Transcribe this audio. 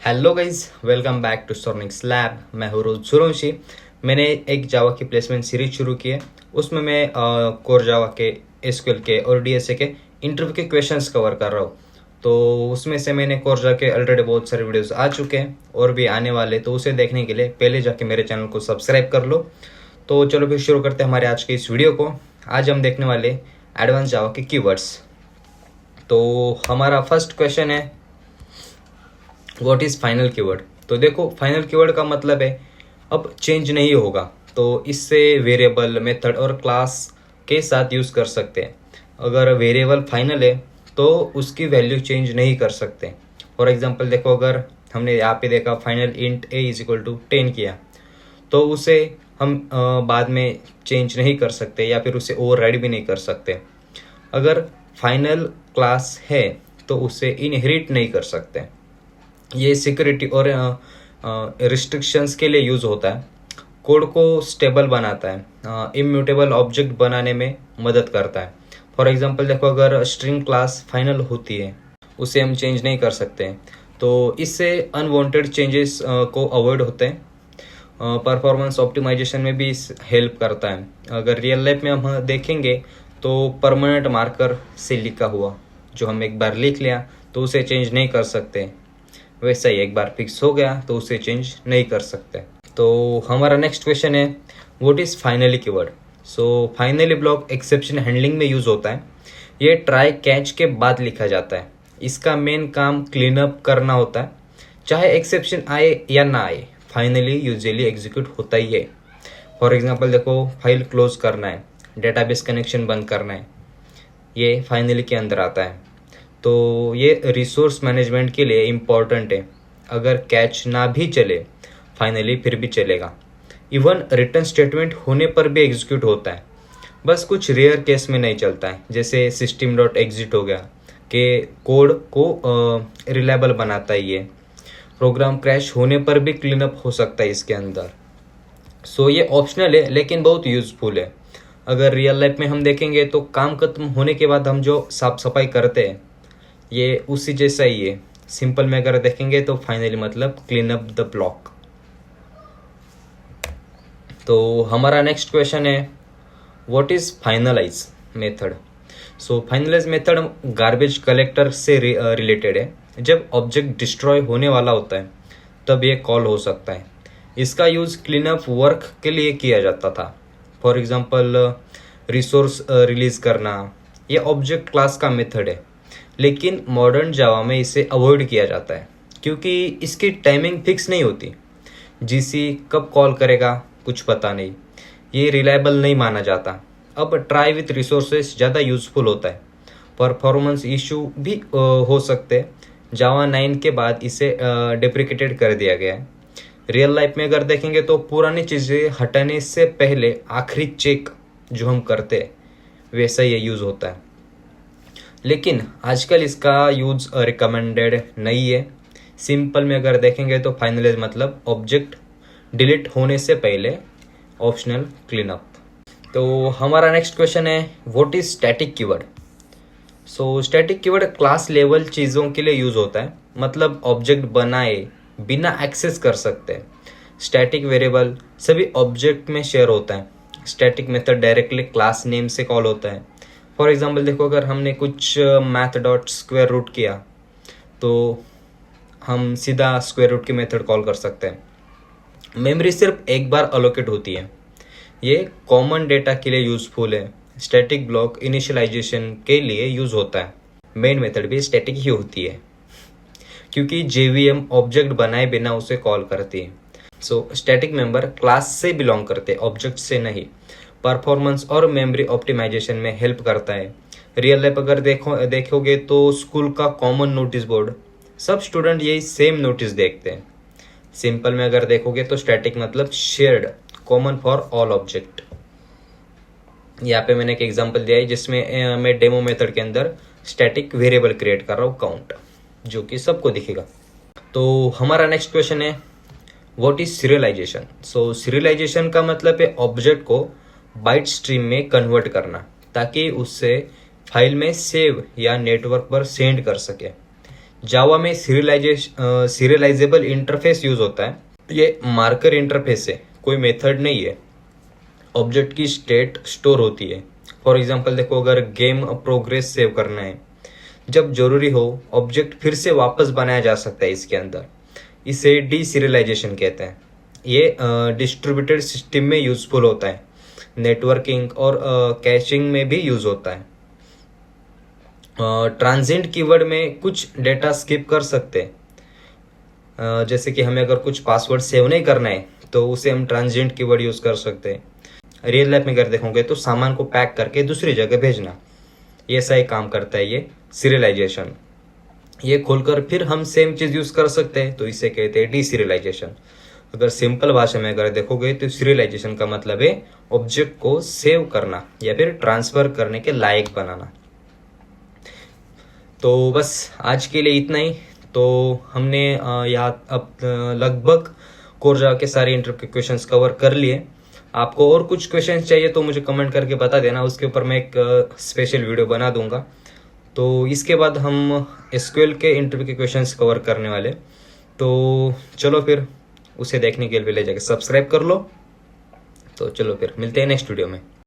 Hello guys, welcome back to Stornix lab. मैं हूँ रोज सूर्यवंशी। मैंने एक जावा की प्लेसमेंट सीरीज शुरू की है। उसमें मैं कोर जावा के, एसक्यूएल के और डीएसए के इंटरव्यू के क्वेश्चंस कवर कर रहा हूँ। तो उसमें से मैंने कोर जावा के ऑलरेडी बहुत सारे वीडियोस आ चुके हैं और भी आने वाले, तो उसे देखने के लिए पहले जाके मेरे चैनल को सब्सक्राइब कर लो। तो चलो फिर शुरू करते हैं हमारे आज के इस वीडियो को। आज हम देखने वाले एडवांस जावा के कीवर्ड्स। तो हमारा फर्स्ट क्वेश्चन है, व्हाट इज फाइनल कीवर्ड। तो देखो, फाइनल कीवर्ड का मतलब है अब चेंज नहीं होगा, तो इससे वेरिएबल, मेथड और क्लास के साथ यूज कर सकते हैं। अगर वेरिएबल फाइनल है तो उसकी वैल्यू चेंज नहीं कर सकते। फॉर एग्जांपल देखो, अगर हमने यहाँ पे देखा final int a is equal to 10 किया, तो उसे हम बाद में चेंज नहीं कर सकते या फिर उसे ओवरराइड भी नहीं कर सकते। अगर फाइनल क्लास है तो उसे इनहेरिट नहीं कर सकते। ये सिक्योरिटी और रिस्ट्रिक्शंस के लिए यूज होता है। कोड को स्टेबल बनाता है, इम्यूटेबल ऑब्जेक्ट बनाने में मदद करता है। फॉर एग्जांपल देखो, अगर स्ट्रिंग क्लास फाइनल होती है उसे हम चेंज नहीं कर सकते, तो इससे अनवांटेड चेंजेस को अवॉइड होते हैं। परफॉर्मेंस ऑप्टिमाइजेशन में भी हेल्प करता है। अगर रियल लाइफ में हम देखेंगे तो परमानेंट मार्कर से लिखा हुआ जो हम एक बार लिख लिया तो उसे चेंज नहीं कर सकते, वैसा ही एक बार फिक्स हो गया तो उसे चेंज नहीं कर सकते। तो हमारा नेक्स्ट क्वेश्चन है, what is finally keyword. So finally block exception handling में यूज होता है। ये ट्राई कैच के बाद लिखा जाता है। इसका मेन काम क्लीन अप करना होता है। चाहे एक्सेप्शन आए या ना आए, फाइनली यूजुअली एग्जीक्यूट होता ही है। फॉर एग्जाम्पल देखो, फाइल क्लोज करना है, डेटाबेस कनेक्शन बंद करना है, ये फाइनली के अंदर आता है। तो ये रिसोर्स मैनेजमेंट के लिए इम्पॉर्टेंट है। अगर कैच ना भी चले, फाइनली फिर भी चलेगा। इवन रिटर्न स्टेटमेंट होने पर भी एग्जीक्यूट होता है, बस कुछ रेयर केस में नहीं चलता है। जैसे सिस्टम डॉट एग्जिट हो गया कि कोड को रिलायबल बनाता है। ये प्रोग्राम क्रैश होने पर भी क्लीन अप हो सकता है इसके अंदर। सो ये ऑप्शनल है लेकिन बहुत यूजफुल है। अगर रियल लाइफ में हम देखेंगे तो काम खत्म होने के बाद हम जो साफ सफाई करते हैं, ये उसी जैसा ही है। सिंपल में अगर देखेंगे तो फाइनली मतलब क्लीन अप द ब्लॉक। तो हमारा नेक्स्ट क्वेश्चन है, what is finalize method. So finalize method garbage collector से रिलेटेड है। जब ऑब्जेक्ट डिस्ट्रॉय होने वाला होता है तब ये कॉल हो सकता है। इसका यूज क्लीन अप वर्क के लिए किया जाता था। फॉर एग्जांपल रिसोर्स रिलीज करना, ये ऑब्जेक्ट क्लास का मेथड है, लेकिन मॉडर्न जावा में इसे अवॉइड किया जाता है क्योंकि इसकी टाइमिंग फिक्स नहीं होती। जीसी कब कॉल करेगा कुछ पता नहीं, ये रिलायबल नहीं माना जाता। अब ट्राई विथ रिसोर्सेस ज़्यादा यूजफुल होता है। परफॉर्मेंस इशू भी हो सकते हैं। जावा 9 के बाद इसे डिप्रिकेटेड कर दिया गया है। रियल लाइफ में अगर देखेंगे तो पुरानी चीज़ें हटाने से पहले आखिरी चेक जो हम करते हैं वैसा ये यूज़ होता है, लेकिन आजकल इसका यूज रिकमेंडेड नहीं है। सिंपल में अगर देखेंगे तो फाइनलाइज मतलब ऑब्जेक्ट डिलीट होने से पहले ऑप्शनल क्लीनअप। तो हमारा नेक्स्ट क्वेश्चन है, what is static keyword. So static keyword class level चीज़ों के लिए यूज होता है, मतलब ऑब्जेक्ट बनाए बिना एक्सेस कर सकते हैं। स्टैटिक वेरिएबल सभी ऑब्जेक्ट में शेयर होता है। Static method directly class name से कॉल होता है। फॉर एग्जाम्पल देखो, अगर हमने कुछ मैथ डॉट स्क्वायर रूट किया तो हम सीधा स्क्वायर रूट की मेथड कॉल कर सकते हैं। मेमोरी सिर्फ एक बार अलोकेट होती है। ये कॉमन डेटा के लिए यूजफुल है। स्टैटिक ब्लॉक इनिशियलाइजेशन के लिए यूज होता है। मेन मेथड भी स्टैटिक ही होती है क्योंकि जेवीएम ऑब्जेक्ट बनाए बिना उसे कॉल करती है। सो स्टैटिक मेंबर क्लास से बिलोंग करते, ऑब्जेक्ट से नहीं। परफॉर्मेंस और मेमोरी ऑप्टिमाइजेशन में हेल्प करता है। रियल लाइफ अगर देखोगे तो स्कूल का कॉमन नोटिस बोर्ड, सब स्टूडेंट यही सेम नोटिस देखते हैं। सिंपल में अगर देखोगे तो स्टैटिक मतलब shared, common for all object. यहाँ पे मैंने एक एग्जांपल दिया है जिसमें मैं डेमो मेथड के अंदर स्टैटिक वेरिएबल क्रिएट कर रहा हूँ काउंट, जो कि सबको दिखेगा। तो हमारा नेक्स्ट क्वेश्चन है, what is serialisation. So serialisation का मतलब है ऑब्जेक्ट को बाइट स्ट्रीम में कन्वर्ट करना ताकि उससे फाइल में सेव या नेटवर्क पर सेंड कर सके। जावा में सीरियलाइजेबल इंटरफेस यूज होता है। ये मार्कर इंटरफेस है, कोई मेथड नहीं है। ऑब्जेक्ट की स्टेट स्टोर होती है। फॉर एग्जांपल देखो, अगर गेम प्रोग्रेस सेव करना है, जब जरूरी हो ऑब्जेक्ट फिर से वापस बनाया जा सकता है इसके अंदर। इसे डीसीरियलाइजेशन कहते हैं। ये डिस्ट्रीब्यूटेड सिस्टम में यूजफुल होता है, नेटवर्किंग और कैशिंग में भी यूज होता है। ट्रांजिएंट कीवर्ड में कुछ डेटा स्किप कर सकते हैं। जैसे कि हमें अगर कुछ पासवर्ड सेव नहीं करना है तो उसे हम ट्रांजिएंट कीवर्ड यूज कर सकते हैं। रियल लाइफ में अगर देखोगे तो सामान को पैक करके दूसरी जगह भेजना, ये ऐसा ही काम करता है ये सीरियलाइजेशन। ये खोलकर फिर हम सेम चीज यूज कर सकते हैं, तो इसे कहते हैं डीसीरियलाइजेशन। अगर सिंपल भाषा में अगर देखोगे तो सीरियलाइजेशन का मतलब है ऑब्जेक्ट को सेव करना या फिर ट्रांसफर करने के लायक बनाना। तो बस आज के लिए इतना ही। तो हमने यहाँ अब लगभग कोर जावा के सारे इंटरव्यू के क्वेश्चंस कवर कर लिए। आपको और कुछ क्वेश्चंस चाहिए तो मुझे कमेंट करके बता देना, उसके ऊपर मैं एक स्पेशल वीडियो बना दूंगा। तो इसके बाद हम एसक्यूएल के इंटरव्यू के क्वेश्चंस कवर करने वाले। तो चलो फिर उसे देखने के लिए ले जाके सब्सक्राइब कर लो। तो चलो फिर मिलते हैं नेक्स्ट वीडियो में।